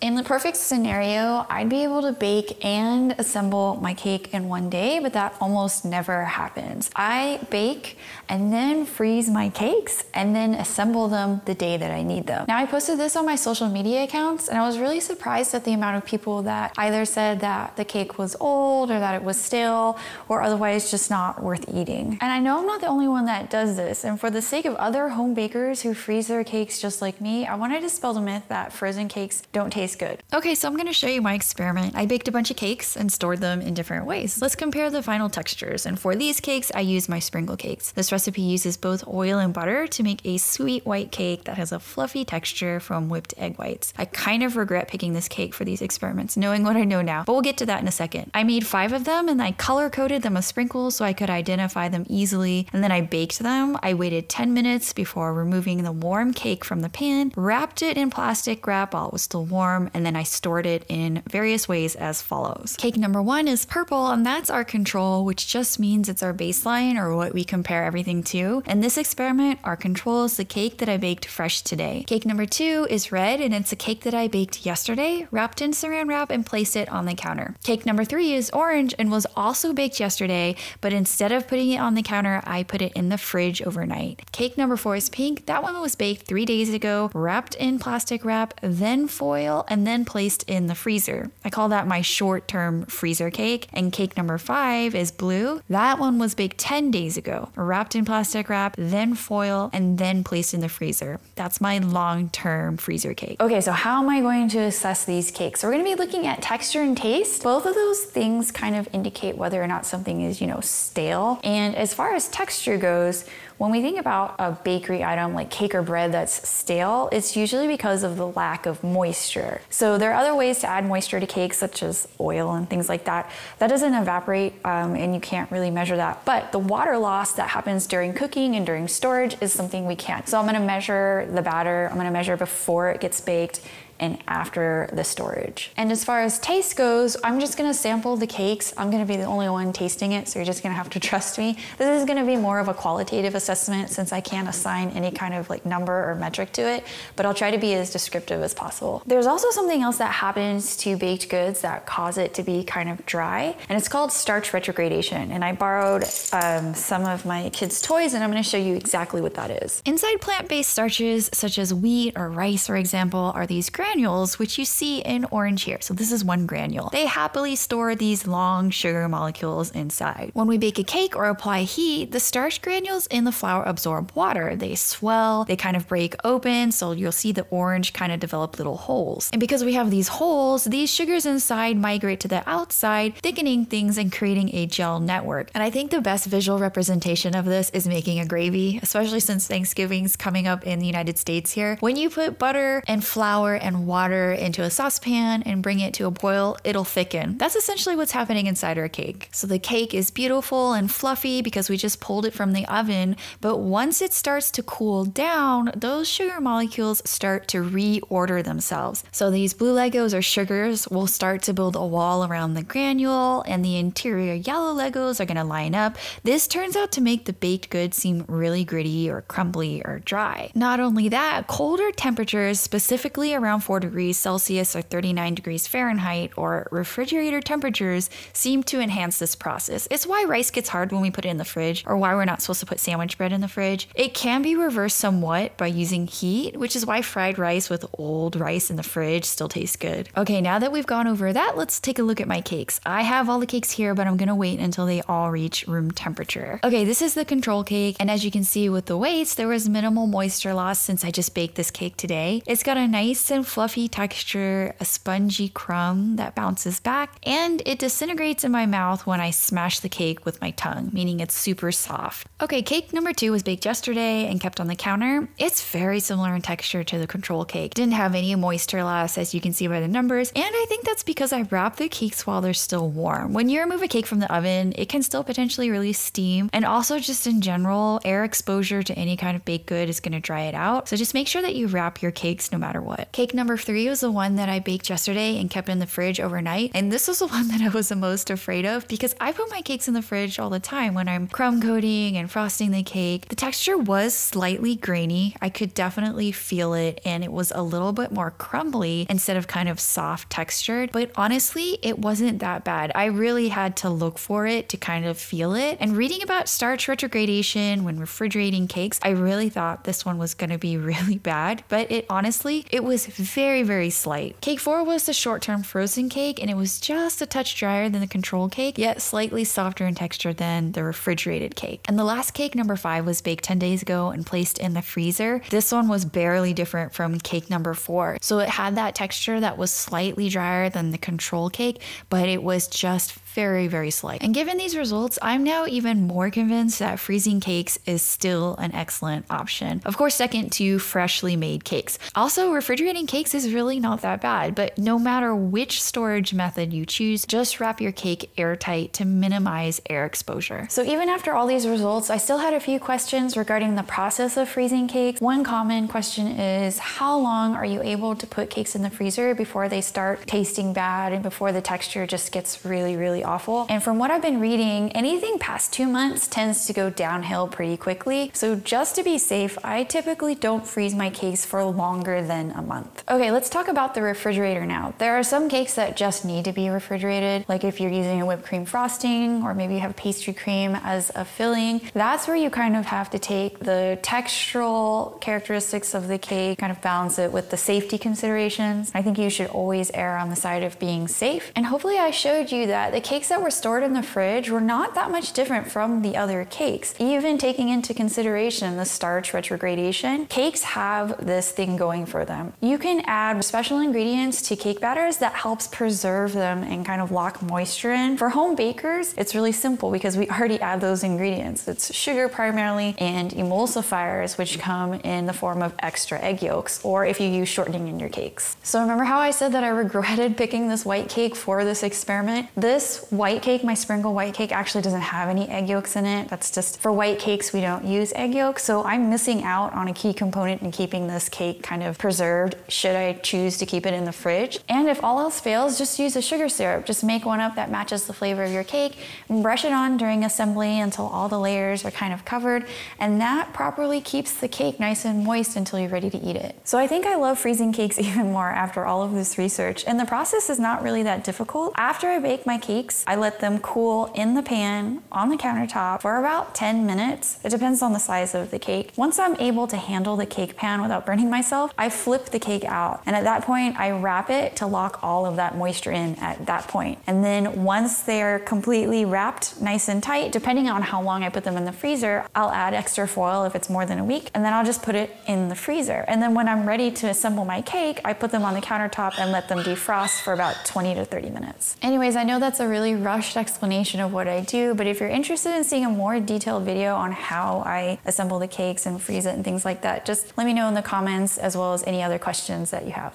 In the perfect scenario, I'd be able to bake and assemble my cake in one day, but that almost never happens. I bake and then freeze my cakes and then assemble them the day that I need them. Now, I posted this on my social media accounts and I was really surprised at the amount of people that either said that the cake was old or that it was stale or otherwise just not worth eating. And I know I'm not the only one that does this, and for the sake of other home bakers who freeze their cakes just like me, I wanted to dispel the myth that frozen cakes don't taste good. Okay, so I'm gonna show you my experiment. I baked a bunch of cakes and stored them in different ways. Let's compare the final textures, and for these cakes, I use my sprinkle cakes. This recipe uses both oil and butter to make a sweet white cake that has a fluffy texture from whipped egg whites. I kind of regret picking this cake for these experiments, knowing what I know now, but we'll get to that in a second. I made 5 of them and I color-coded them with sprinkles so I could identify them easily, and then I baked them. I waited 10 minutes before removing the warm cake from the pan, wrapped it in plastic wrap while it was still warm, and then I stored it in various ways as follows. Cake number 1 is purple, and that's our control, which just means it's our baseline or what we compare everything to. In this experiment, our control is the cake that I baked fresh today. Cake number 2 is red, and it's a cake that I baked yesterday, wrapped in saran wrap and placed it on the counter. Cake number 3 is orange and was also baked yesterday, but instead of putting it on the counter, I put it in the fridge overnight. Cake number 4 is pink. That one was baked 3 days ago, wrapped in plastic wrap, then foil, and then placed in the freezer. I call that my short-term freezer cake. And cake number 5 is blue. That one was baked 10 days ago, wrapped in plastic wrap, then foil, and then placed in the freezer. That's my long-term freezer cake. Okay, so how am I going to assess these cakes? So we're gonna be looking at texture and taste. Both of those things kind of indicate whether or not something is, stale. And as far as texture goes, when we think about a bakery item like cake or bread that's stale, it's usually because of the lack of moisture. So there are other ways to add moisture to cakes, such as oil and things like that. That doesn't evaporate and you can't really measure that. But the water loss that happens during cooking and during storage is something we can. So I'm gonna measure the batter, I'm gonna measure before it gets baked and after the storage. And as far as taste goes, I'm just gonna sample the cakes. I'm gonna be the only one tasting it, so you're just gonna have to trust me. This is gonna be more of a qualitative assessment since I can't assign any kind of number or metric to it, but I'll try to be as descriptive as possible. There's also something else that happens to baked goods that cause it to be kind of dry, and it's called starch retrogradation. And I borrowed some of my kids' toys, and I'm gonna show you exactly what that is. Inside plant-based starches, such as wheat or rice, for example, are these granules, which you see in orange here. So this is one granule. They happily store these long sugar molecules inside. When we bake a cake or apply heat, the starch granules in the flour absorb water. They swell, they kind of break open, so you'll see the orange kind of develop little holes. And because we have these holes, these sugars inside migrate to the outside, thickening things and creating a gel network. And I think the best visual representation of this is making a gravy, especially since Thanksgiving's coming up in the United States here. When you put butter and flour and water into a saucepan and bring it to a boil, it'll thicken. That's essentially what's happening inside our cake. So the cake is beautiful and fluffy because we just pulled it from the oven, but once it starts to cool down, those sugar molecules start to reorder themselves. So these blue Legos or sugars will start to build a wall around the granule, and the interior yellow Legos are gonna line up. This turns out to make the baked good seem really gritty or crumbly or dry. Not only that, colder temperatures, specifically around 4 degrees Celsius or 39 degrees Fahrenheit, or refrigerator temperatures, seem to enhance this process. It's why rice gets hard when we put it in the fridge, or why we're not supposed to put sandwich bread in the fridge. It can be reversed somewhat by using heat, which is why fried rice with old rice in the fridge still tastes good. Okay, now that we've gone over that, let's take a look at my cakes. I have all the cakes here, but I'm gonna wait until they all reach room temperature. Okay, this is the control cake, and as you can see with the weights, there was minimal moisture loss since I just baked this cake today. It's got a nice and fluffy texture, a spongy crumb that bounces back, and it disintegrates in my mouth when I smash the cake with my tongue, meaning it's super soft. Okay, cake number 2 was baked yesterday and kept on the counter. It's very similar in texture to the control cake. Didn't have any moisture loss, as you can see by the numbers, and I think that's because I wrap the cakes while they're still warm. When you remove a cake from the oven, it can still potentially release steam, and also just in general, air exposure to any kind of baked good is gonna dry it out, so just make sure that you wrap your cakes no matter what. Cake number number 3 was the one that I baked yesterday and kept in the fridge overnight. And this was the one that I was the most afraid of because I put my cakes in the fridge all the time when I'm crumb coating and frosting the cake. The texture was slightly grainy. I could definitely feel it, and it was a little bit more crumbly instead of kind of soft textured. But honestly, it wasn't that bad. I really had to look for it to kind of feel it. And reading about starch retrogradation when refrigerating cakes, I really thought this one was going to be really bad, but it honestly, it was very, very slight. Cake 4 was the short-term frozen cake, and it was just a touch drier than the control cake, yet slightly softer in texture than the refrigerated cake. And the last cake, number 5, was baked 10 days ago and placed in the freezer. This one was barely different from cake number 4. So it had that texture that was slightly drier than the control cake, but it was just very, very slight. And given these results, I'm now even more convinced that freezing cakes is still an excellent option. Of course, second to freshly made cakes. Also, refrigerating cakes is really not that bad, but no matter which storage method you choose, just wrap your cake airtight to minimize air exposure. So even after all these results, I still had a few questions regarding the process of freezing cakes. One common question is, how long are you able to put cakes in the freezer before they start tasting bad and before the texture just gets really, really awful? And from what I've been reading, anything past 2 months tends to go downhill pretty quickly. So just to be safe, I typically don't freeze my cakes for longer than a month. Okay, let's talk about the refrigerator now. There are some cakes that just need to be refrigerated, like if you're using a whipped cream frosting, or maybe you have pastry cream as a filling. That's where you kind of have to take the textural characteristics of the cake, kind of balance it with the safety considerations. I think you should always err on the side of being safe. And hopefully I showed you that the cakes that were stored in the fridge were not that much different from the other cakes. Even taking into consideration the starch retrogradation, cakes have this thing going for them. You can add special ingredients to cake batters that helps preserve them and kind of lock moisture in. For home bakers, it's really simple because we already add those ingredients. It's sugar primarily and emulsifiers, which come in the form of extra egg yolks, or if you use shortening in your cakes. So remember how I said that I regretted picking this white cake for this experiment? This white cake, my sprinkle white cake, actually doesn't have any egg yolks in it. That's just, for white cakes, we don't use egg yolks. So I'm missing out on a key component in keeping this cake kind of preserved, should I choose to keep it in the fridge. And if all else fails, just use a sugar syrup. Just make one up that matches the flavor of your cake and brush it on during assembly until all the layers are kind of covered. And that properly keeps the cake nice and moist until you're ready to eat it. So I think I love freezing cakes even more after all of this research. And the process is not really that difficult. After I bake my cakes, I let them cool in the pan on the countertop for about 10 minutes. It depends on the size of the cake. Once I'm able to handle the cake pan without burning myself, I flip the cake out. And at that point, I wrap it to lock all of that moisture in at that point. And then once they're completely wrapped nice and tight, depending on how long I put them in the freezer, I'll add extra foil if it's more than a week, and then I'll just put it in the freezer. And then when I'm ready to assemble my cake, I put them on the countertop and let them defrost for about 20 to 30 minutes. Anyways, I know that's a really rushed explanation of what I do, but if you're interested in seeing a more detailed video on how I assemble the cakes and freeze it and things like that, just let me know in the comments, as well as any other questions that you have.